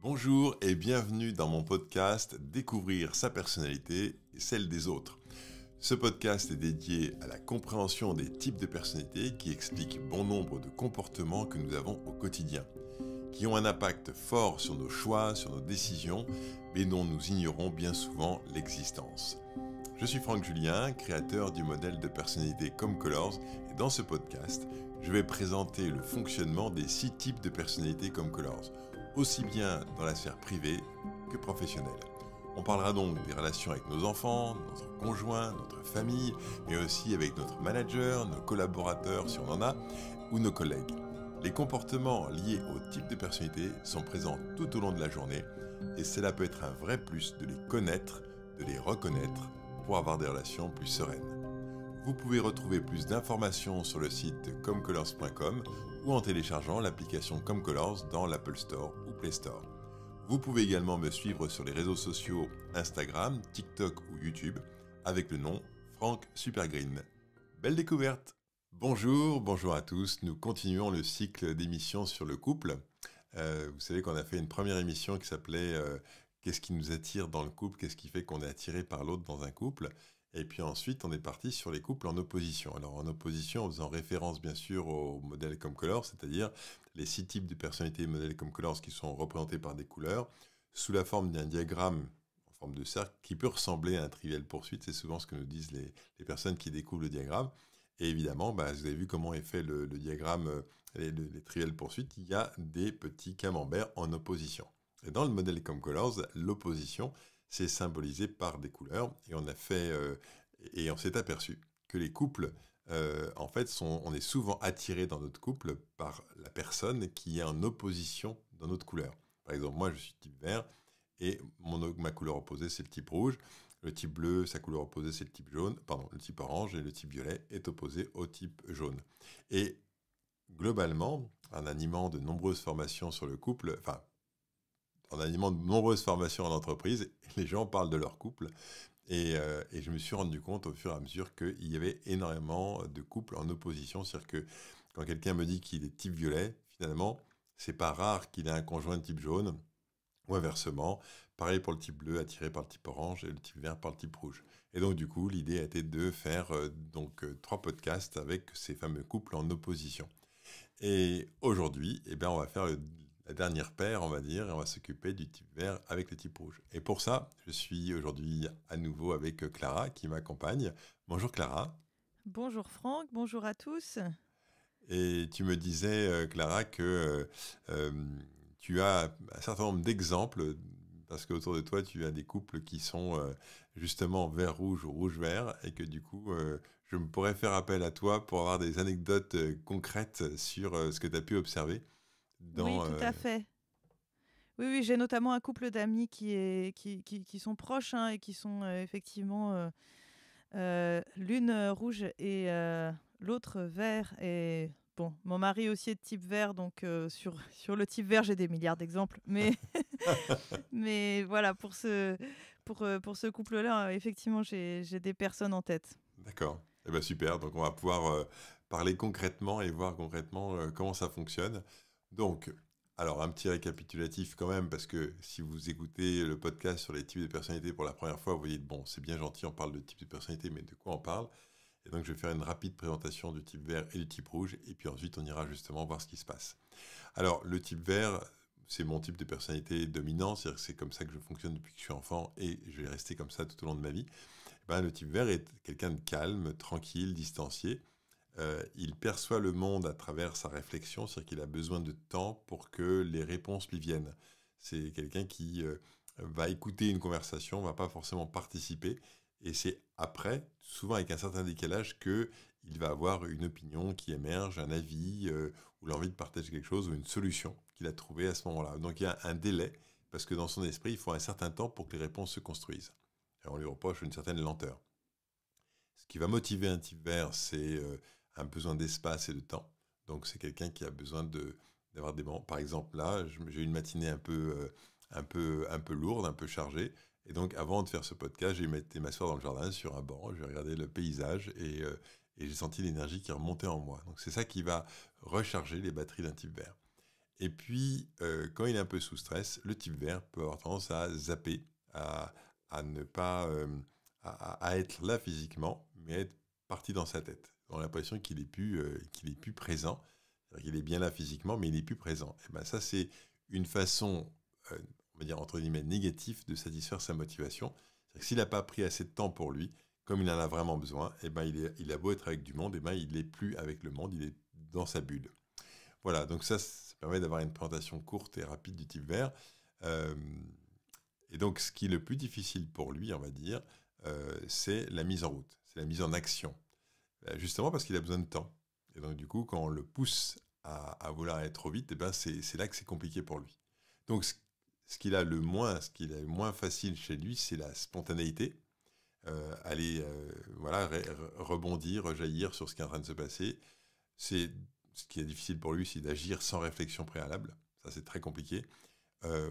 Bonjour et bienvenue dans mon podcast Découvrir sa personnalité et celle des autres. Ce podcast est dédié à la compréhension des types de personnalités qui expliquent bon nombre de comportements que nous avons au quotidien, qui ont un impact fort sur nos choix, sur nos décisions, mais dont nous ignorons bien souvent l'existence. Je suis Franck Julien, créateur du modèle de personnalité Comme Colors, et dans ce podcast, je vais présenter le fonctionnement des 6 types de personnalités Comme Colors, aussi bien dans la sphère privée que professionnelle. On parlera donc des relations avec nos enfants, notre conjoint, notre famille, mais aussi avec notre manager, nos collaborateurs si on en a, ou nos collègues. Les comportements liés au type de personnalité sont présents tout au long de la journée et cela peut être un vrai plus de les connaître, de les reconnaître pour avoir des relations plus sereines. Vous pouvez retrouver plus d'informations sur le site comecolors.com ou en téléchargeant l'application ComeColors dans l'Apple Store ou Play Store. Vous pouvez également me suivre sur les réseaux sociaux Instagram, TikTok ou YouTube avec le nom Franck Supergreen. Belle découverte! Bonjour à tous. Nous continuons le cycle d'émissions sur le couple. Vous savez qu'on a fait une première émission qui s'appelait Qu'est-ce qui nous attire dans le couple? Qu'est-ce qui fait qu'on est attiré par l'autre dans un couple? Et puis ensuite, on est parti sur les couples en opposition. Alors en opposition, en faisant référence bien sûr au modèle Comme Colors, c'est-à-dire les 6 types de personnalités modèles Comme Colors qui sont représentés par des couleurs, sous la forme d'un diagramme en forme de cercle qui peut ressembler à un trivial poursuite. C'est souvent ce que nous disent les personnes qui découvrent le diagramme. Et évidemment, vous avez vu comment est fait le diagramme, les trivial poursuites, il y a des petits camemberts en opposition. Et dans le modèle Comme Colors, l'opposition, c'est symbolisé par des couleurs. Et on s'est aperçu que les couples, en fait, on est souvent attiré dans notre couple par la personne qui est en opposition dans notre couleur. Par exemple, moi, je suis type vert et ma couleur opposée, c'est le type rouge. Le type bleu, sa couleur opposée, c'est le type jaune. Pardon, le type orange et le type violet est opposé au type jaune. Et globalement, en animant de nombreuses formations sur le couple, en animant de nombreuses formations en entreprise, les gens parlent de leur couple. Et je me suis rendu compte au fur et à mesure qu'il y avait énormément de couples en opposition. C'est-à-dire que quand quelqu'un me dit qu'il est type violet, finalement, c'est pas rare qu'il ait un conjoint de type jaune, ou inversement. Pareil pour le type bleu, attiré par le type orange, et le type vert par le type rouge. Et donc du coup, l'idée a été de faire 3 podcasts avec ces fameux couples en opposition. Et aujourd'hui, on va faire la dernière paire, on va dire, et on va s'occuper du type vert avec le type rouge. Et pour ça, je suis aujourd'hui à nouveau avec Clara qui m'accompagne. Bonjour Clara. Bonjour Franck, bonjour à tous. Et tu me disais, Clara, que tu as un certain nombre d'exemples, parce qu'autour de toi, tu as des couples qui sont justement vert-rouge ou rouge-vert, et que du coup, je me pourrais faire appel à toi pour avoir des anecdotes concrètes sur ce que tu as pu observer Oui, dans... tout à fait. Oui, j'ai notamment un couple d'amis qui sont proches et qui sont effectivement l'une rouge et l'autre vert. Et bon, mon mari aussi est de type vert, donc sur le type vert, j'ai des milliards d'exemples. Mais voilà, pour ce couple-là, effectivement, j'ai des personnes en tête. D'accord. Eh bien, super. Donc, on va pouvoir parler concrètement et voir concrètement comment ça fonctionne. Donc, alors, un petit récapitulatif quand même, parce que si vous écoutez le podcast sur les types de personnalités pour la première fois, vous dites, bon, c'est bien gentil, on parle de type de personnalité, mais de quoi on parle? Et donc, je vais faire une rapide présentation du type vert et du type rouge, et puis ensuite, on ira justement voir ce qui se passe. Alors, le type vert, c'est mon type de personnalité dominant, c'est-à-dire que c'est comme ça que je fonctionne depuis que je suis enfant, et je vais rester comme ça tout au long de ma vie. Le type vert est quelqu'un de calme, tranquille, distancié. Il perçoit le monde à travers sa réflexion, c'est-à-dire qu'il a besoin de temps pour que les réponses lui viennent. C'est quelqu'un qui va écouter une conversation, va pas forcément participer, et c'est après, souvent avec un certain décalage, qu'il va avoir une opinion qui émerge, un avis, ou l'envie de partager quelque chose, ou une solution qu'il a trouvée à ce moment-là. Donc il y a un délai, parce que dans son esprit, il faut un certain temps pour que les réponses se construisent. Et on lui reproche une certaine lenteur. Ce qui va motiver un type vert, c'est un besoin d'espace et de temps. Donc c'est quelqu'un qui a besoin d'avoir des moments. Par exemple, là, j'ai eu une matinée un peu lourde, un peu chargée. Et donc avant de faire ce podcast, j'ai été m'asseoir dans le jardin sur un banc, j'ai regardé le paysage et j'ai senti l'énergie qui remontait en moi. Donc c'est ça qui va recharger les batteries d'un type vert. Et puis, quand il est un peu sous stress, le type vert peut avoir tendance à zapper, à, à ne pas à être là physiquement, mais être parti dans sa tête. On a l'impression qu'il est plus présent. C'est-à-dire qu'il est bien là physiquement, mais il n'est plus présent. Et ben ça, c'est une façon, on va dire entre guillemets, négative de satisfaire sa motivation. C'est-à-dire que s'il n'a pas pris assez de temps pour lui, comme il en a vraiment besoin, et ben il a beau être avec du monde, et ben il n'est plus avec le monde, il est dans sa bulle. Voilà, donc ça permet d'avoir une présentation courte et rapide du type vert. Euh, et donc, ce qui est le plus difficile pour lui, on va dire, c'est la mise en route, c'est la mise en action. Justement parce qu'il a besoin de temps. Et donc, du coup, quand on le pousse à vouloir aller trop vite, eh ben c'est là que c'est compliqué pour lui. Donc, ce qu'il a ce qu'il a le moins facile chez lui, c'est la spontanéité. Aller voilà, rebondir, rejaillir sur ce qui est en train de se passer. C'est ce qui est difficile pour lui, c'est d'agir sans réflexion préalable. Ça, c'est très compliqué.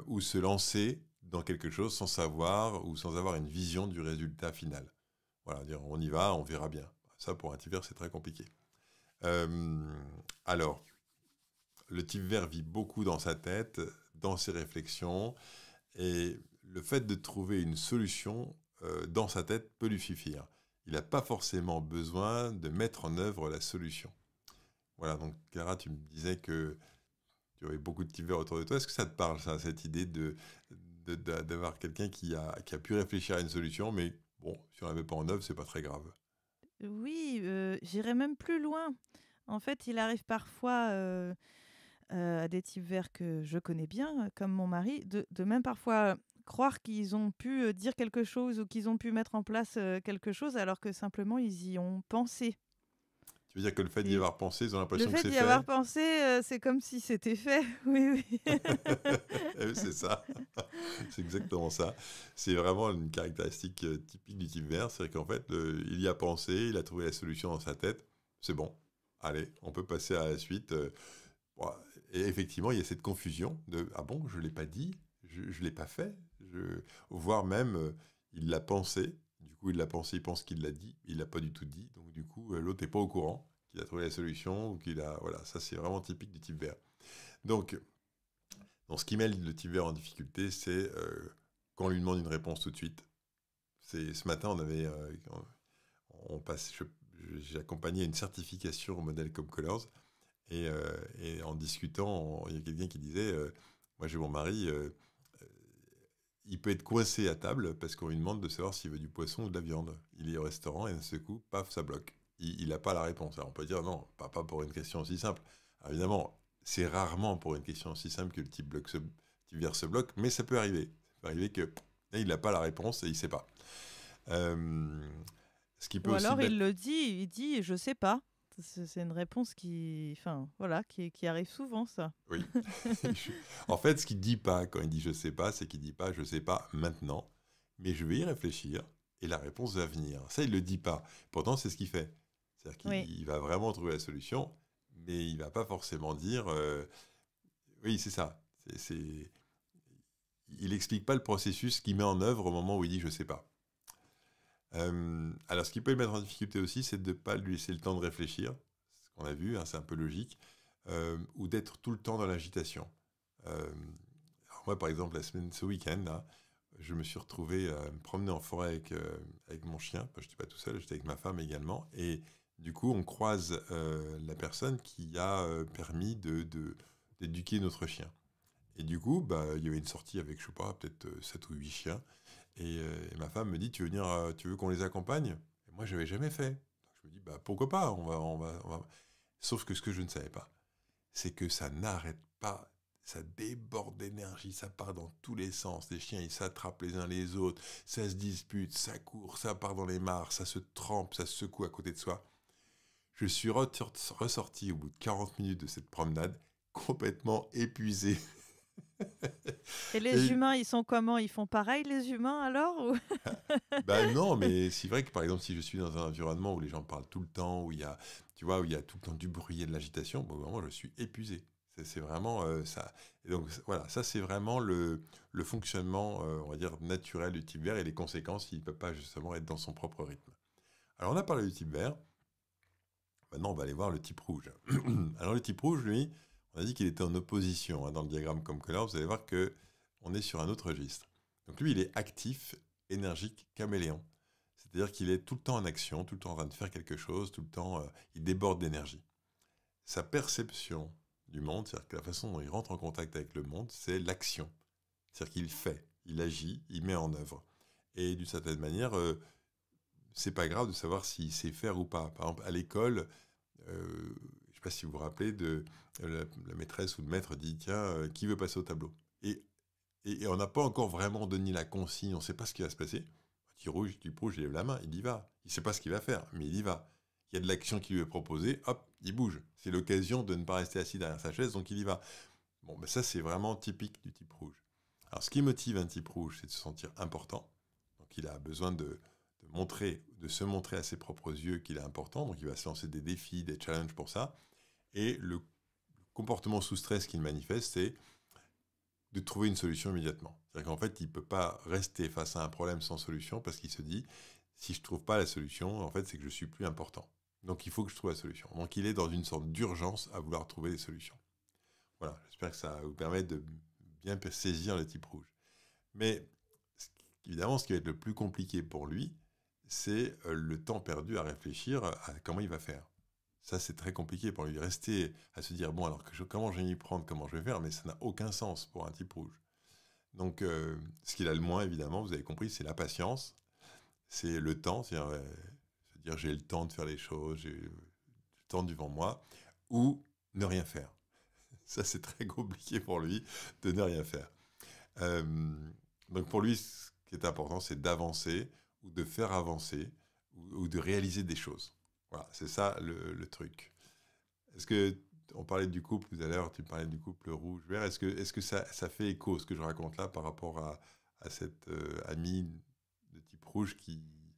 Ou se lancer dans quelque chose sans savoir ou sans avoir une vision du résultat final. Voilà, dire on y va, on verra bien. Ça, pour un type vert, c'est très compliqué. Euh, alors, le type vert vit beaucoup dans sa tête, dans ses réflexions, et le fait de trouver une solution dans sa tête peut lui suffire. Il n'a pas forcément besoin de mettre en œuvre la solution. Voilà, donc Clara, tu me disais que tu avais beaucoup de types verts autour de toi. Est-ce que ça te parle, ça, cette idée d'avoir quelqu'un qui a pu réfléchir à une solution, mais bon, si on n'avait pas en œuvre, c'est pas très grave. Oui, j'irais même plus loin. En fait, il arrive parfois à des types verts que je connais bien, comme mon mari, de même parfois croire qu'ils ont pu dire quelque chose ou qu'ils ont pu mettre en place quelque chose alors que simplement ils y ont pensé. Tu veux dire que le fait d'y Et avoir pensé, ils ont le l'impression que fait c'est d'y avoir fait? pensé, c'est comme si c'était fait. Oui, oui. Eh oui, c'est ça, c'est exactement ça. C'est vraiment une caractéristique typique du type vert, c'est qu'en fait, il y a pensé, il a trouvé la solution dans sa tête, c'est bon, allez, on peut passer à la suite. Bon, et effectivement, il y a cette confusion de ah bon, je ne l'ai pas dit, je ne l'ai pas fait, voire même il l'a pensé, du coup il l'a pensé, il pense qu'il l'a dit, il l'a pas du tout dit, donc du coup l'autre n'est pas au courant qu'il a trouvé la solution ou qu'il a voilà, ça c'est vraiment typique du type vert. Donc, ce qui met le type vert en difficulté, c'est quand on lui demande une réponse tout de suite. C'est ce matin on passe, j'ai accompagné une certification au modèle Comcolors. Et en discutant, il y a quelqu'un qui disait moi j'ai mon mari, il peut être coincé à table parce qu'on lui demande de savoir s'il veut du poisson ou de la viande. Il est au restaurant et d'un seul coup, paf, ça bloque. Il n'a pas la réponse. Alors on peut dire non, pas pour une question aussi simple. Alors évidemment, c'est rarement pour une question aussi simple que le type vert se bloque, mais ça peut arriver. Ça peut arriver que il n'a pas la réponse et il ne sait pas. Euh, Ce qui peut Ou aussi alors il mettre. le dit, il dit je sais pas. C'est une réponse qui, enfin voilà, qui arrive souvent ça. Oui. En fait, ce qu'il dit pas quand il dit je sais pas, c'est qu'il dit pas je sais pas maintenant, mais je vais y réfléchir et la réponse va venir. Ça, il le dit pas. Pourtant, c'est ce qu'il fait. C'est-à-dire Oui. qu'il va vraiment trouver la solution, mais il va pas forcément dire oui, c'est ça. Il explique pas le processus qu'il met en œuvre au moment où il dit je sais pas. Alors, ce qui peut le mettre en difficulté aussi, c'est de ne pas lui laisser le temps de réfléchir. Ce qu'on a vu, hein, c'est un peu logique. Ou d'être tout le temps dans l'agitation. Alors moi, par exemple, ce week-end, là, je me suis retrouvé à me promener en forêt avec mon chien. Enfin, je n'étais pas tout seul, j'étais avec ma femme également. Et du coup, on croise la personne qui a permis d'éduquer notre chien. Et du coup, bah, il y avait une sortie avec, je sais pas, peut-être 7 ou 8 chiens. Et ma femme me dit, tu veux qu'on les accompagne? Et moi, je n'avais jamais fait. Donc, je me dis, bah, pourquoi pas, on va. Sauf que ce que je ne savais pas, c'est que ça n'arrête pas, ça déborde d'énergie, ça part dans tous les sens. Les chiens, ils s'attrapent les uns les autres, ça se dispute, ça court, ça part dans les mares, ça se trempe, ça se secoue à côté de soi. Je suis ressorti au bout de 40 minutes de cette promenade, complètement épuisé. Et les Et humains, ils sont comment? Ils font pareil, les humains, alors ben non, mais c'est vrai que par exemple, si je suis dans un environnement où les gens parlent tout le temps, où il y a, tu vois, où il y a tout le temps du bruit et de l'agitation, bon, vraiment, je suis épuisé. C'est vraiment ça. Et donc voilà, ça c'est vraiment le fonctionnement, on va dire, naturel du type vert et les conséquences s'il ne peut pas justement être dans son propre rythme. Alors on a parlé du type vert, maintenant on va aller voir le type rouge. Alors le type rouge, lui, On a dit qu'il était en opposition dans le diagramme comme color. Vous allez voir qu'on est sur un autre registre. Donc lui, il est actif, énergique, caméléon. C'est-à-dire qu'il est tout le temps en action, tout le temps en train de faire quelque chose, tout le temps, il déborde d'énergie. Sa perception du monde, c'est-à-dire que la façon dont il rentre en contact avec le monde, c'est l'action. C'est-à-dire qu'il fait, il agit, il met en œuvre. Et d'une certaine manière, c'est pas grave de savoir s'il sait faire ou pas. Par exemple, à l'école, je ne sais pas si vous vous rappelez, la maîtresse ou le maître dit, tiens, qui veut passer au tableau ? Et on n'a pas encore vraiment donné la consigne, on ne sait pas ce qui va se passer. Petit rouge, il lève la main, il y va. Il ne sait pas ce qu'il va faire, mais il y va. Il y a de l'action qui lui est proposée, hop, il bouge. C'est l'occasion de ne pas rester assis derrière sa chaise, donc il y va. Bon, ben ça, c'est vraiment typique du type rouge. Alors, ce qui motive un type rouge, c'est de se sentir important. Donc, il a besoin de se montrer à ses propres yeux qu'il est important. Donc, il va se lancer des défis, des challenges pour ça. Et le comportement sous stress qu'il manifeste, c'est de trouver une solution immédiatement. C'est-à-dire qu'en fait, il ne peut pas rester face à un problème sans solution parce qu'il se dit, si je ne trouve pas la solution, en fait, c'est que je ne suis plus important. Donc, il faut que je trouve la solution. Donc, il est dans une sorte d'urgence à vouloir trouver des solutions. Voilà, j'espère que ça vous permet de bien saisir le type rouge. Mais, évidemment, ce qui va être le plus compliqué pour lui, c'est le temps perdu à réfléchir à comment il va faire. Ça, c'est très compliqué pour lui. Rester à se dire, bon, alors comment je vais m'y prendre, comment je vais faire, mais ça n'a aucun sens pour un type rouge. Donc, ce qu'il a le moins, évidemment, vous avez compris, c'est la patience, c'est le temps, c'est-à-dire se dire, j'ai le temps de faire les choses, j'ai le temps devant moi, ou ne rien faire. Ça, c'est très compliqué pour lui, de ne rien faire. Donc, pour lui, ce qui est important, c'est d'avancer, ou de faire avancer, ou de réaliser des choses. Voilà, c'est ça le truc. Est-ce que, on parlait du couple tout à l'heure, tu parlais du couple rouge-vert, est-ce que ça fait écho, ce que je raconte là, par rapport à cette amie de type rouge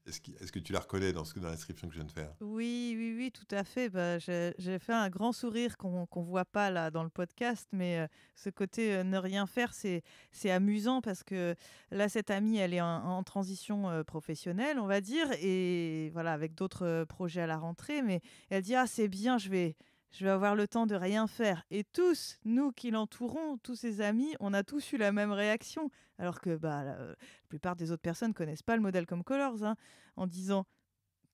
est-ce que tu la reconnais dans la description que je viens de faire ? Oui, oui, oui, tout à fait. Bah, j'ai fait un grand sourire qu'on voit pas là dans le podcast, mais ce côté ne rien faire, c'est amusant parce que là, cette amie, elle est en transition professionnelle, on va dire, et voilà, avec d'autres projets à la rentrée, mais elle dit, ah, c'est bien, je vais avoir le temps de rien faire. Et tous, nous qui l'entourons, tous ses amis, on a tous eu la même réaction, alors que bah, la plupart des autres personnes connaissent pas le modèle comme Colors, hein, en disant,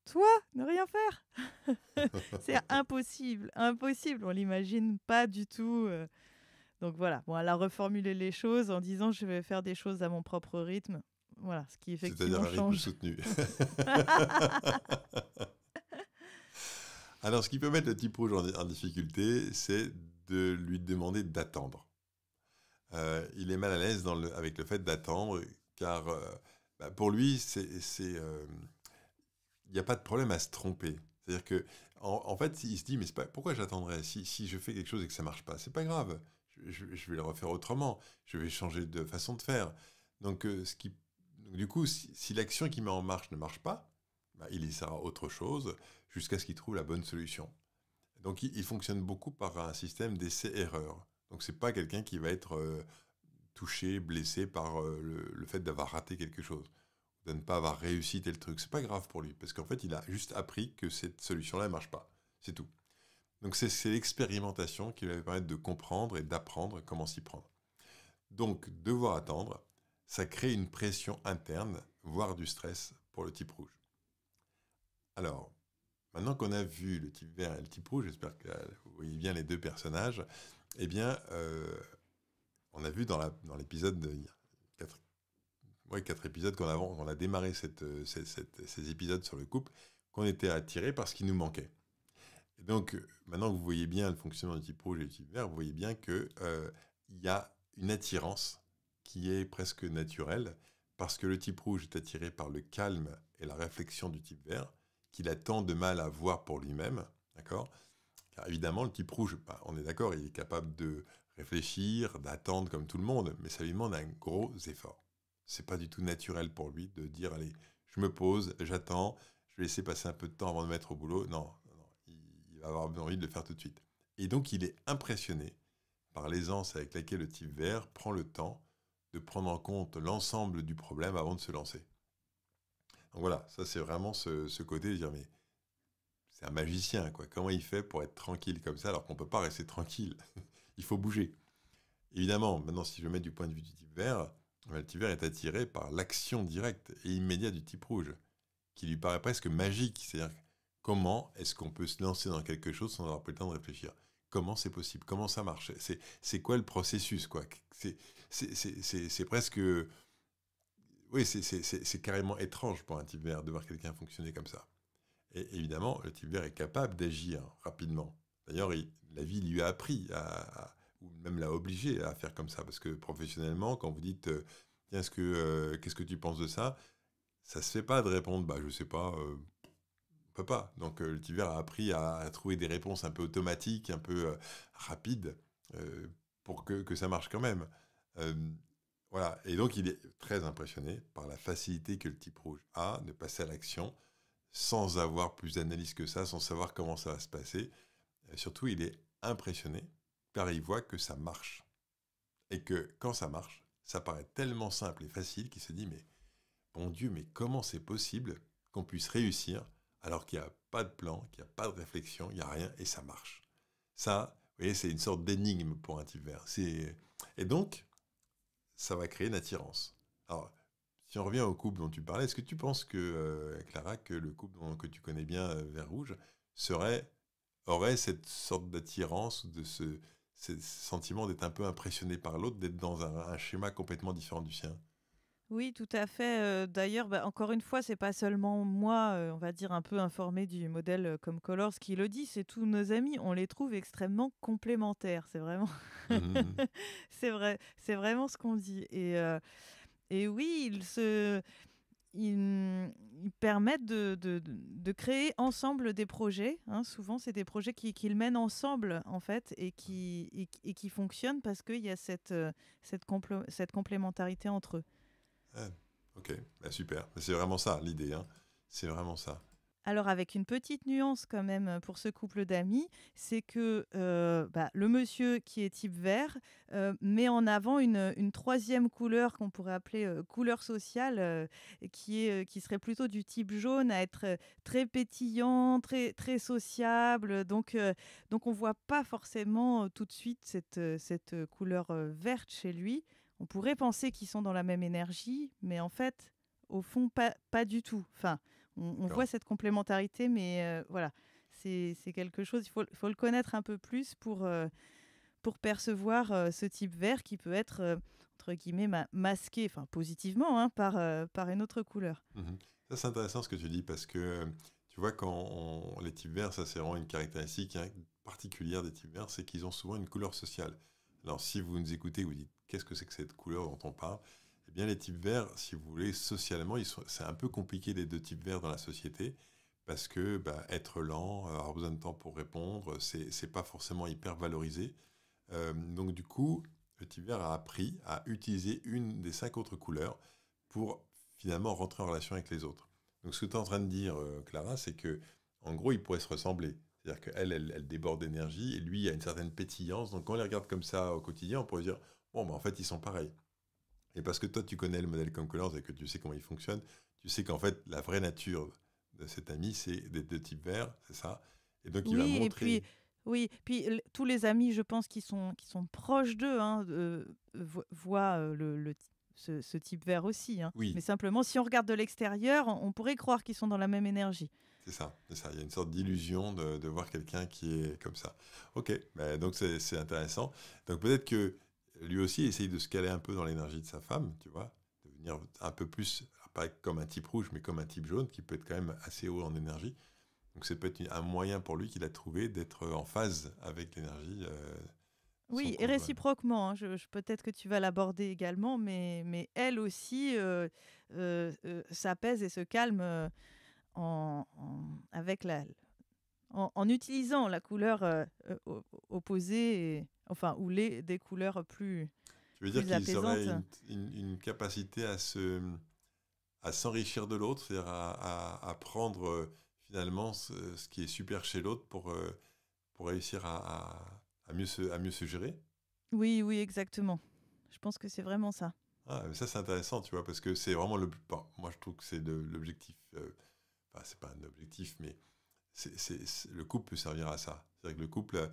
toi, ne rien faire. C'est impossible, impossible. On l'imagine pas du tout. Donc voilà, bon, elle a reformulé les choses en disant je vais faire des choses à mon propre rythme. Voilà, ce qui C'est-à-dire effectivement un rythme change. soutenu. Alors, ce qui peut mettre le type rouge en difficulté, c'est de lui demander d'attendre. Il est mal à l'aise avec le fait d'attendre, car pour lui, il n'y a pas de problème à se tromper. C'est-à-dire que, en fait, il se dit, mais pourquoi j'attendrais si je fais quelque chose et que ça ne marche pas ? C'est pas grave, je vais le refaire autrement, je vais changer de façon de faire. Donc, du coup, si l'action qu'il met en marche ne marche pas, il essaiera autre chose jusqu'à ce qu'il trouve la bonne solution. Donc, il fonctionne beaucoup par un système d'essai-erreur. Donc, ce n'est pas quelqu'un qui va être touché, blessé par le fait d'avoir raté quelque chose, de ne pas avoir réussi tel truc. C'est pas grave pour lui, parce qu'en fait, il a juste appris que cette solution-là ne marche pas. C'est tout. Donc, c'est l'expérimentation qui va permettre de comprendre et d'apprendre comment s'y prendre. Donc, devoir attendre, ça crée une pression interne, voire du stress pour le type rouge. Alors, maintenant qu'on a vu le type vert et le type rouge, j'espère que vous voyez bien les deux personnages, eh bien, on a vu dans l'épisode, il y a 4 épisodes qu'on a démarré ces épisodes sur le couple, qu'on était attirés par ce qui nous manquait. Et donc, maintenant que vous voyez bien le fonctionnement du type rouge et du type vert, vous voyez bien qu'il y a une attirance qui est presque naturelle, parce que le type rouge est attiré par le calme et la réflexion du type vert, qu'il a tant de mal à voir pour lui-même, d'accord ? Car évidemment, le type rouge, on est d'accord, il est capable de réfléchir, d'attendre comme tout le monde, mais ça lui demande un gros effort. C'est pas du tout naturel pour lui de dire, allez, je me pose, j'attends, je vais laisser passer un peu de temps avant de me mettre au boulot. Non, il va avoir envie de le faire tout de suite. Et donc, il est impressionné par l'aisance avec laquelle le type vert prend le temps de prendre en compte l'ensemble du problème avant de se lancer. Donc voilà, ça c'est vraiment ce côté de dire, mais c'est un magicien, quoi. Comment il fait pour être tranquille comme ça alors qu'on ne peut pas rester tranquille ? il faut bouger. Évidemment, maintenant, si je mets du point de vue du type vert, le type vert est attiré par l'action directe et immédiate du type rouge, qui lui paraît presque magique. C'est-à-dire, comment est-ce qu'on peut se lancer dans quelque chose sans avoir pris le temps de réfléchir? Comment c'est possible? Comment ça marche? C'est quoi le processus, quoi? C'est presque... Oui, c'est carrément étrange pour un type vert de voir quelqu'un fonctionner comme ça. Et évidemment, le type vert est capable d'agir rapidement. D'ailleurs, la vie lui a appris, ou même l'a obligé à faire comme ça. Parce que professionnellement, quand vous dites tiens, qu'est-ce que tu penses de ça? Ça ne se fait pas de répondre je ne sais pas, on ne peut pas. Donc le type vert a appris à trouver des réponses un peu automatiques, un peu rapides, pour que ça marche quand même. Voilà. Et donc il est très impressionné par la facilité que le type rouge a de passer à l'action sans avoir plus d'analyse que ça, sans savoir comment ça va se passer. Et surtout, il est impressionné car il voit que ça marche. Et que quand ça marche, ça paraît tellement simple et facile qu'il se dit mais bon Dieu, mais comment c'est possible qu'on puisse réussir alors qu'il n'y a pas de plan, qu'il n'y a pas de réflexion, il n'y a rien et ça marche. Ça, vous voyez, c'est une sorte d'énigme pour un type vert. Et donc, ça va créer une attirance. Alors, si on revient au couple dont tu parlais, est-ce que tu penses que, Clara, que le couple que tu connais bien, vert-rouge, aurait cette sorte d'attirance, de ce sentiment d'être un peu impressionné par l'autre, d'être dans un schéma complètement différent du sien? Oui, tout à fait. D'ailleurs, encore une fois, c'est pas seulement moi, on va dire un peu informée du modèle comme Colors qui le dit, c'est tous nos amis. On les trouve extrêmement complémentaires. C'est vraiment, Mhm. c'est vrai, c'est vraiment ce qu'on dit. Et oui, ils permettent de créer ensemble des projets, hein. Souvent, c'est des projets qu'ils mènent ensemble, en fait, et qui fonctionnent parce qu'il y a cette complémentarité entre eux. Ah, ok, super. C'est vraiment ça l'idée, hein. C'est vraiment ça. Alors avec une petite nuance quand même pour ce couple d'amis, c'est que le monsieur qui est type vert met en avant une troisième couleur qu'on pourrait appeler couleur sociale, qui serait plutôt du type jaune, à être très pétillant, très, très sociable. Donc on ne voit pas forcément tout de suite cette couleur verte chez lui. On pourrait penser qu'ils sont dans la même énergie, mais en fait, au fond, pas du tout. Enfin, on voit D'accord. cette complémentarité, mais voilà, c'est quelque chose, il faut le connaître un peu plus pour percevoir ce type vert qui peut être, entre guillemets, masqué, enfin positivement, hein, par une autre couleur. Mhm. Ça, c'est intéressant ce que tu dis parce que tu vois, les types verts, ça c'est vraiment une caractéristique, hein, particulière des types verts, c'est qu'ils ont souvent une couleur sociale. Alors, si vous nous écoutez, vous dites qu'est-ce que c'est que cette couleur dont on parle? Eh bien, les types verts, si vous voulez, socialement, c'est un peu compliqué les deux types verts dans la société parce que être lent, avoir besoin de temps pour répondre, c'est pas forcément hyper valorisé. Donc, du coup, le type vert a appris à utiliser une des 5 autres couleurs pour finalement rentrer en relation avec les autres. Donc, ce que tu es en train de dire, Clara, c'est que en gros, ils pourraient se ressembler. C'est-à-dire qu'elle, elle déborde d'énergie et lui, il a une certaine pétillance. Donc, quand on les regarde comme ça au quotidien, on pourrait se dire, bon, en fait, ils sont pareils. Et parce que toi, tu connais le modèle comme Colors et que tu sais comment il fonctionne, tu sais qu'en fait, la vraie nature de cet ami, c'est d'être de type vert, c'est ça. Et donc, il va Oui, et puis, montrer... oui, puis tous les amis, je pense, qui sont proches d'eux, hein, voient ce type vert aussi, hein. Oui, Mais simplement, si on regarde de l'extérieur, on pourrait croire qu'ils sont dans la même énergie. c'est ça, c'est ça. Il y a une sorte d'illusion de voir quelqu'un qui est comme ça. Ok, donc c'est intéressant. Donc peut-être que lui aussi essaye de se caler un peu dans l'énergie de sa femme, tu vois, de venir un peu plus, pas comme un type rouge, mais comme un type jaune, qui peut être quand même assez haut en énergie. Donc c'est peut-être un moyen pour lui qu'il a trouvé d'être en phase avec l'énergie de son Oui, et conjoint. réciproquement, hein, peut-être que tu vas l'aborder également, mais elle aussi s'apaise et se calme avec en utilisant la couleur opposée, enfin, ou des couleurs Tu veux dire plus qu'ils auraient apaisantes. une capacité à s'enrichir de l'autre, c'est-à-dire à prendre finalement ce qui est super chez l'autre pour réussir à mieux se gérer. Oui, oui, exactement. Je pense que c'est vraiment ça. Ah, mais ça c'est intéressant, tu vois, parce que c'est vraiment bon, moi je trouve que c'est l'objectif. Enfin, c'est pas un objectif, mais le couple peut servir à ça. C'est-à-dire que le couple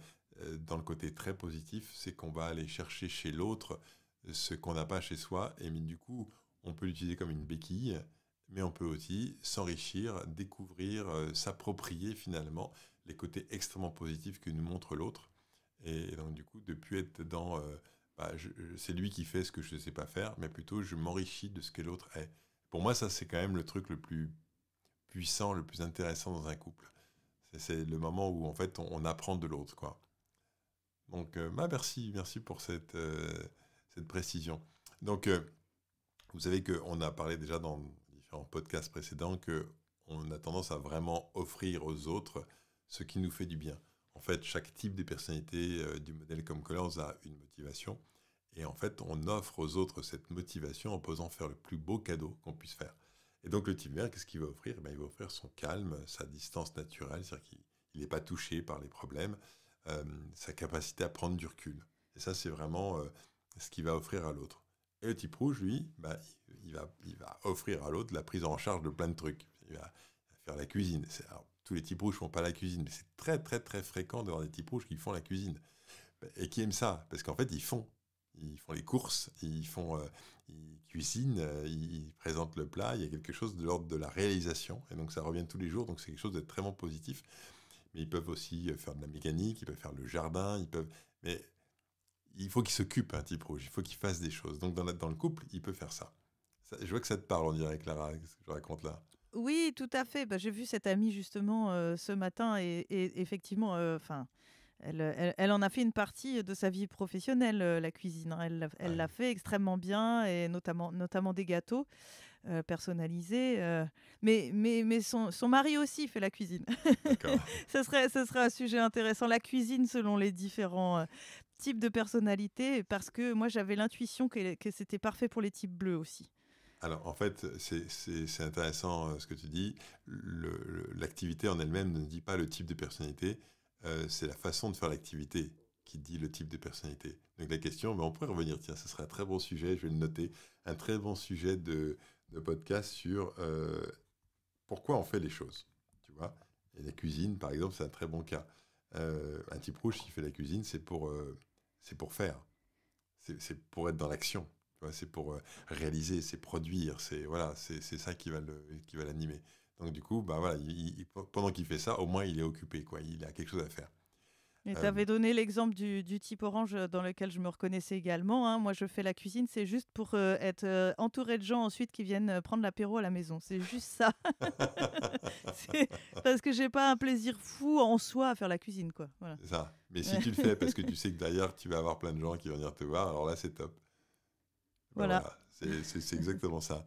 dans le côté très positif, c'est qu'on va aller chercher chez l'autre ce qu'on n'a pas chez soi, et du coup, on peut l'utiliser comme une béquille, mais on peut aussi s'enrichir, découvrir, s'approprier finalement les côtés extrêmement positifs que nous montre l'autre. Et donc du coup, de ne plus être dans c'est lui qui fait ce que je ne sais pas faire, mais plutôt je m'enrichis de ce que l'autre est. Pour moi, ça c'est quand même le truc le plus puissant, le plus intéressant dans un couple. C'est le moment où en fait on apprend de l'autre, quoi. Donc merci pour cette précision. Donc vous savez qu'on a parlé déjà dans différents podcasts précédents qu'on a tendance à vraiment offrir aux autres ce qui nous fait du bien. En fait, chaque type de personnalité du modèle Comme Colors a une motivation. Et en fait, on offre aux autres cette motivation en posant faire le plus beau cadeau qu'on puisse faire. Et donc le type vert, qu'est-ce qu'il va offrir? Il va offrir son calme, sa distance naturelle, c'est-à-dire qu'il n'est pas touché par les problèmes, sa capacité à prendre du recul. Et ça, c'est vraiment ce qu'il va offrir à l'autre. Et le type rouge, lui, il va offrir à l'autre la prise en charge de plein de trucs. Il va faire la cuisine. Alors, tous les types rouges ne font pas la cuisine, mais c'est très, très, très fréquent d'avoir des types rouges qui font la cuisine. Et qui aiment ça, parce qu'en fait, ils font les courses, ils cuisinent, ils présentent le plat, il y a quelque chose de l'ordre de la réalisation, et donc ça revient tous les jours, donc c'est quelque chose d'extrêmement positif. Mais ils peuvent aussi faire de la mécanique, ils peuvent faire le jardin, mais il faut qu'ils s'occupent, un type rouge, il faut qu'ils fassent des choses. Donc dans le couple, il peut faire ça. Je vois que ça te parle, on dirait, Clara, ce que je raconte là. Oui, tout à fait. Bah, j'ai vu cette amie justement ce matin et effectivement, elle en a fait une partie de sa vie professionnelle, la cuisine, hein. Elle Ouais, l'a fait extrêmement bien et notamment des gâteaux personnalisés. Mais son mari aussi fait la cuisine. d'accord. Ce serait un sujet intéressant, la cuisine selon les différents types de personnalités, parce que moi j'avais l'intuition que c'était parfait pour les types bleus aussi. Alors, en fait, c'est intéressant ce que tu dis. L'activité en elle-même ne dit pas le type de personnalité, c'est la façon de faire l'activité qui dit le type de personnalité. Donc la question, on pourrait revenir, tiens, ce serait un très bon sujet, je vais le noter, un très bon sujet de podcast sur pourquoi on fait les choses, tu vois. Et la cuisine, par exemple, c'est un très bon cas. Un type rouge qui fait la cuisine, c'est pour faire. C'est pour être dans l'action. Tu vois, c'est pour réaliser, c'est produire, c'est ça qui va l'animer. Donc du coup, bah voilà, pendant qu'il fait ça, au moins il est occupé, quoi. Il a quelque chose à faire. Et tu Euh, avais donné l'exemple du type orange dans lequel je me reconnaissais également, hein. Moi, je fais la cuisine, c'est juste pour être entouré de gens ensuite qui viennent prendre l'apéro à la maison. C'est juste ça. C'est parce que j'ai pas un plaisir fou en soi à faire la cuisine, quoi. Voilà. c'est ça. Mais si tu le fais parce que tu sais que derrière tu vas avoir plein de gens qui vont venir te voir, alors là c'est top. Ben Voilà. voilà, c'est exactement ça.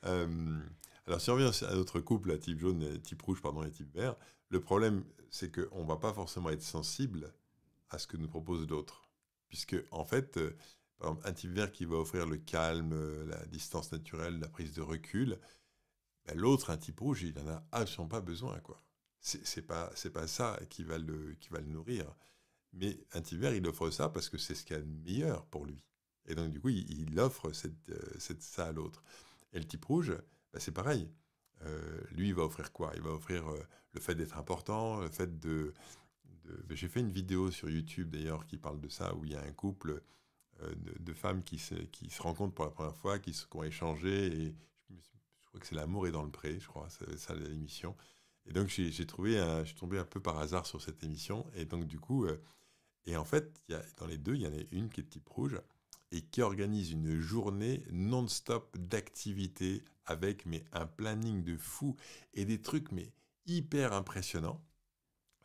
Euh, alors, si on revient à notre couple, à type jaune, type rouge, pardon, et type vert, le problème, c'est qu'on ne va pas forcément être sensible à ce que nous propose l'autre. Puisque, en fait, par exemple, un type vert qui va offrir le calme, la distance naturelle, la prise de recul, ben, l'autre, un type rouge, il n'en a absolument pas besoin, quoi. C'est pas ça qui va le nourrir. Mais un type vert, il offre ça parce que c'est ce qu'il y a de meilleur pour lui. Et donc, du coup, il offre ça à l'autre. Et le type rouge, bah, c'est pareil. Lui, il va offrir quoi? Il va offrir le fait d'être important, le fait J'ai fait une vidéo sur YouTube, d'ailleurs, qui parle de ça, où il y a un couple de femmes qui se rencontrent pour la première fois, qui ont échangé, et je crois que c'est L'amour est dans le pré, je crois, c'est ça l'émission. Et donc, je suis tombé un peu par hasard sur cette émission, et donc, du coup... et en fait, dans les deux, il y en a une qui est de type rouge et qui organise une journée non-stop d'activités avec un planning de fou et des trucs hyper impressionnants.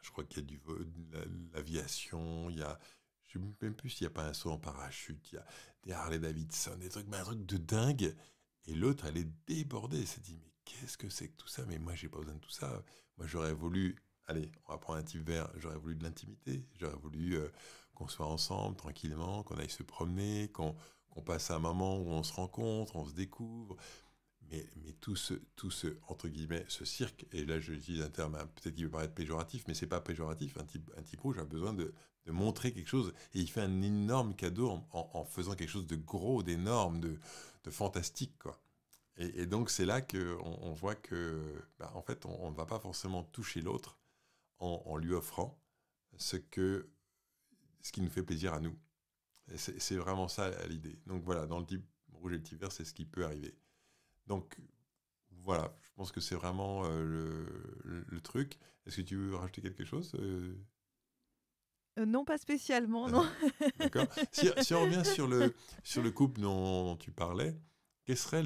Je crois qu'il y a de l'aviation, je ne sais même plus s'il n'y a pas un saut en parachute, il y a des Harley Davidson, mais un truc de dingue. Et l'autre, elle est débordée, elle s'est dit, mais qu'est-ce que c'est que tout ça? Mais moi, j'ai pas besoin de tout ça. Moi, j'aurais voulu, allez, on va prendre un type vert, j'aurais voulu de l'intimité, j'aurais voulu qu'on soit ensemble tranquillement, qu'on aille se promener, qu'on passe un moment où on se rencontre, on se découvre. Mais entre guillemets, ce cirque, et là j'utilise un terme peut-être qui peut paraître péjoratif, mais c'est pas péjoratif, un type rouge a besoin de montrer quelque chose, et il fait un énorme cadeau en faisant quelque chose de gros, d'énorme, de fantastique, quoi. Et donc c'est là qu'on voit que, bah, en fait, on ne va pas forcément toucher l'autre en lui offrant ce que ce qui nous fait plaisir à nous. Et c'est vraiment ça l'idée. Donc voilà, dans le type rouge et le type vert, c'est ce qui peut arriver. Donc voilà, je pense que c'est vraiment le truc. Est-ce que tu veux rajouter quelque chose Non, pas spécialement, non. D'accord. Si on revient sur le couple dont tu parlais, quel serait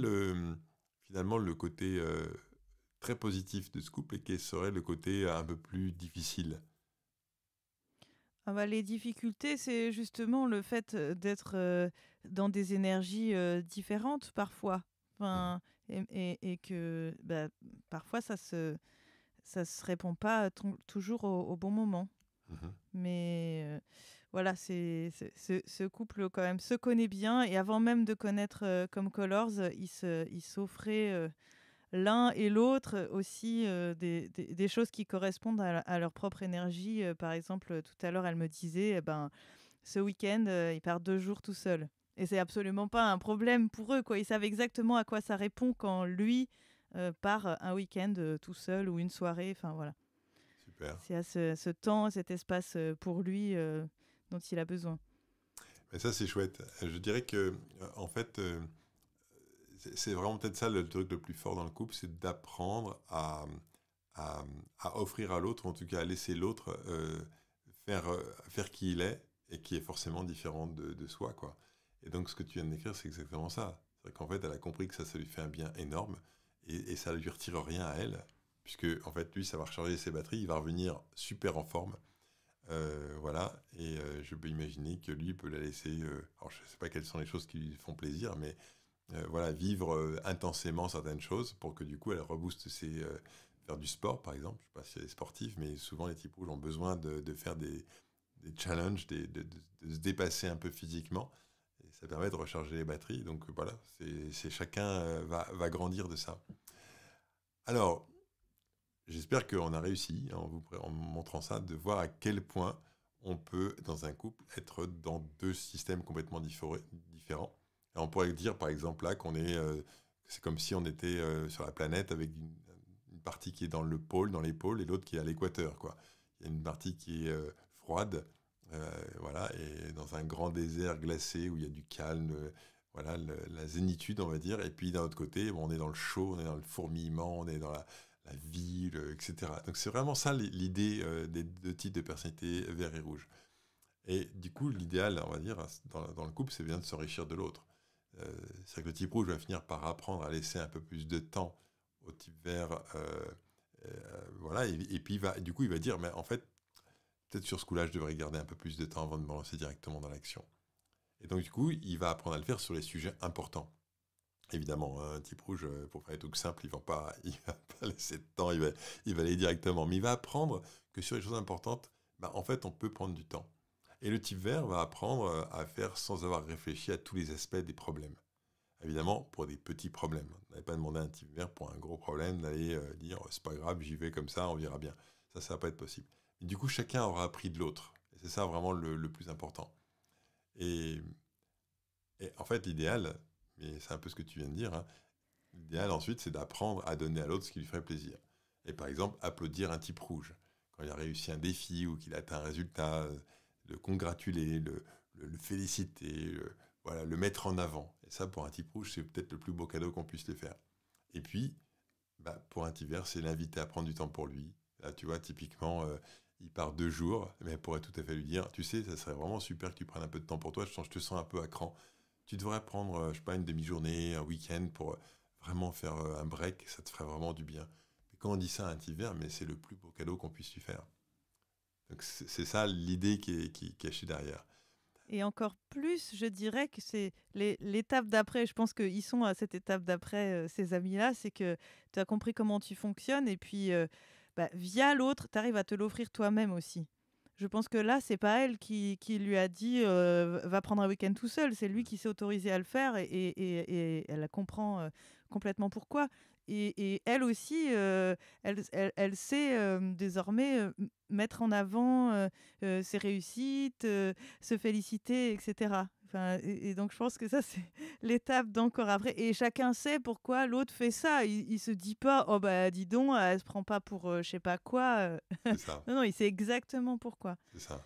finalement le côté très positif de ce couple et quel serait le côté un peu plus difficile? Ah bah, les difficultés, c'est justement le fait d'être dans des énergies différentes parfois. Mhm, Enfin, et que bah, parfois ça se répond pas toujours au bon moment. mhm. Mais voilà, ce couple quand même se connaît bien et avant même de connaître Comme Colors, ils s'offraient l'un et l'autre aussi des choses qui correspondent à leur propre énergie. Par exemple, tout à l'heure, elle me disait, eh ben, ce week-end, ils partent 2 jours tout seuls. Et c'est absolument pas un problème pour eux, quoi. Ils savent exactement à quoi ça répond quand lui part un week-end tout seul ou une soirée. Enfin voilà. Super. C'est à ce temps, cet espace pour lui dont il a besoin. Mais ça, c'est chouette. Je dirais que, en fait, c'est vraiment peut-être ça le truc le plus fort dans le couple, c'est d'apprendre à, à offrir à l'autre, ou en tout cas à laisser l'autre faire qui il est et qui est forcément différent de soi, quoi. Et donc, ce que tu viens de décrire, c'est exactement ça. C'est qu'en fait, elle a compris que ça lui fait un bien énorme et ça ne lui retire rien à elle, puisque, en fait, lui, ça va recharger ses batteries, il va revenir super en forme. Voilà, et je peux imaginer que lui peut la laisser. Alors, je ne sais pas quelles sont les choses qui lui font plaisir, mais voilà, vivre intensément certaines choses pour que du coup elle rebooste faire du sport par exemple. Je ne sais pas si elle est sportive, mais souvent les types rouges ont besoin de faire des challenges, de se dépasser un peu physiquement. Et ça permet de recharger les batteries. Donc voilà, chacun va grandir de ça. Alors, j'espère qu'on a réussi, en montrant ça, de voir à quel point on peut, dans un couple, être dans deux systèmes complètement différents. Et on pourrait dire, par exemple, là, c'est comme si on était sur la planète avec une partie qui est dans le pôle, dans les pôles, et l'autre qui est à l'équateur, quoi. Il y a une partie qui est froide, voilà, et dans un grand désert glacé où il y a du calme, voilà, la zénitude, on va dire. Et puis d'un autre côté, bon, on est dans le chaud, on est dans le fourmillement, on est dans la ville, etc. Donc c'est vraiment ça l'idée des deux types de personnalités, vert et rouge. Et du coup, l'idéal, on va dire, dans le couple, c'est bien de s'enrichir de l'autre. C'est que le type rouge va finir par apprendre à laisser un peu plus de temps au type vert, voilà, et puis du coup, il va dire, mais en fait, peut-être sur ce coup-là, je devrais garder un peu plus de temps avant de me lancer directement dans l'action. Et donc, du coup, il va apprendre à le faire sur les sujets importants. Évidemment, un type rouge, pour faire des trucs simples, il va pas laisser de temps, il va aller directement. Mais il va apprendre que sur les choses importantes, bah, en fait, on peut prendre du temps. Et le type vert va apprendre à faire sans avoir réfléchi à tous les aspects des problèmes. Évidemment, pour des petits problèmes. On n'avait pas demandé à un type vert pour un gros problème d'aller dire c'est pas grave, j'y vais comme ça, on verra bien. Ça va pas être possible. Et du coup, chacun aura appris de l'autre. Et c'est ça vraiment le plus important. Et, et en fait, l'idéal, mais c'est un peu ce que tu viens de dire, hein, l'idéal ensuite, c'est d'apprendre à donner à l'autre ce qui lui ferait plaisir. Et par exemple, applaudir un type rouge. Quand il a réussi un défi ou qu'il a atteint un résultat, le congratuler, le féliciter, voilà, le mettre en avant. Et ça, pour un type rouge, c'est peut-être le plus beau cadeau qu'on puisse lui faire. Et puis, bah, pour un type vert, c'est l'inviter à prendre du temps pour lui. Là, tu vois, typiquement, il part 2 jours, mais elle pourrait tout à fait lui dire, tu sais, ça serait vraiment super que tu prennes un peu de temps pour toi, je te sens un peu à cran. Tu devrais prendre, je sais pas, une demi-journée, un week-end pour vraiment faire un break, ça te ferait vraiment du bien. Mais quand on dit ça à un type vert, mais c'est le plus beau cadeau qu'on puisse lui faire. Donc c'est ça l'idée qui est cachée derrière. Et encore plus, je dirais que c'est l'étape d'après. Je pense qu'ils sont à cette étape d'après, ces amis-là. C'est que tu as compris comment tu fonctionnes et puis bah, via l'autre, tu arrives à te l'offrir toi-même aussi. Je pense que là, c'est pas elle qui lui a dit va prendre un week-end tout seul. C'est lui qui s'est autorisé à le faire et elle comprend complètement pourquoi. Et elle aussi, elle sait désormais mettre en avant ses réussites, se féliciter, etc. Enfin, et donc je pense que ça, c'est l'étape d'encore après. Et chacun sait pourquoi l'autre fait ça. Il se dit pas, oh bah dis donc, elle se prend pas pour je sais pas quoi. C'est ça, Non, non, il sait exactement pourquoi. c'est ça.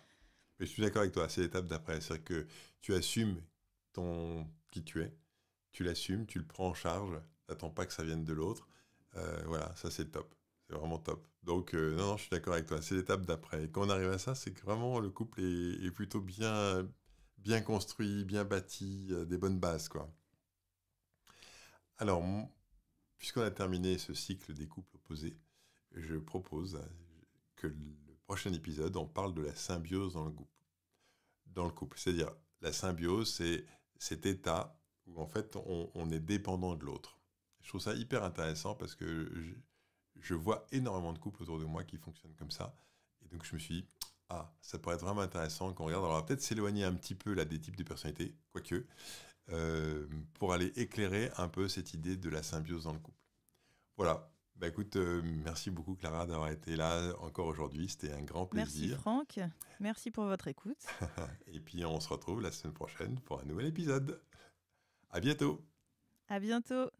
je suis d'accord avec toi, c'est l'étape d'après. C'est-à-dire que tu assumes qui tu es, tu l'assumes, tu le prends en charge, t'attends pas que ça vienne de l'autre. Voilà, ça c'est top. C'est vraiment top. Donc, non, je suis d'accord avec toi, c'est l'étape d'après. Et quand on arrive à ça, c'est que vraiment le couple est plutôt bien construit, bien bâti, des bonnes bases, quoi. Alors, puisqu'on a terminé ce cycle des couples opposés, je propose que le prochain épisode, on parle de la symbiose dans le couple. C'est-à-dire, la symbiose, c'est cet état où en fait on est dépendant de l'autre. Je trouve ça hyper intéressant parce que je vois énormément de couples autour de moi qui fonctionnent comme ça. Et donc je me suis dit, ça pourrait être vraiment intéressant qu'on regarde. Alors on va peut-être s'éloigner un petit peu là des types de personnalités, quoique, pour aller éclairer un peu cette idée de la symbiose dans le couple. Voilà. Bah écoute, merci beaucoup Clara d'avoir été là encore aujourd'hui. C'était un grand Merci plaisir. Franck, merci pour votre écoute. Et puis on se retrouve la semaine prochaine pour un nouvel épisode. À bientôt. À bientôt.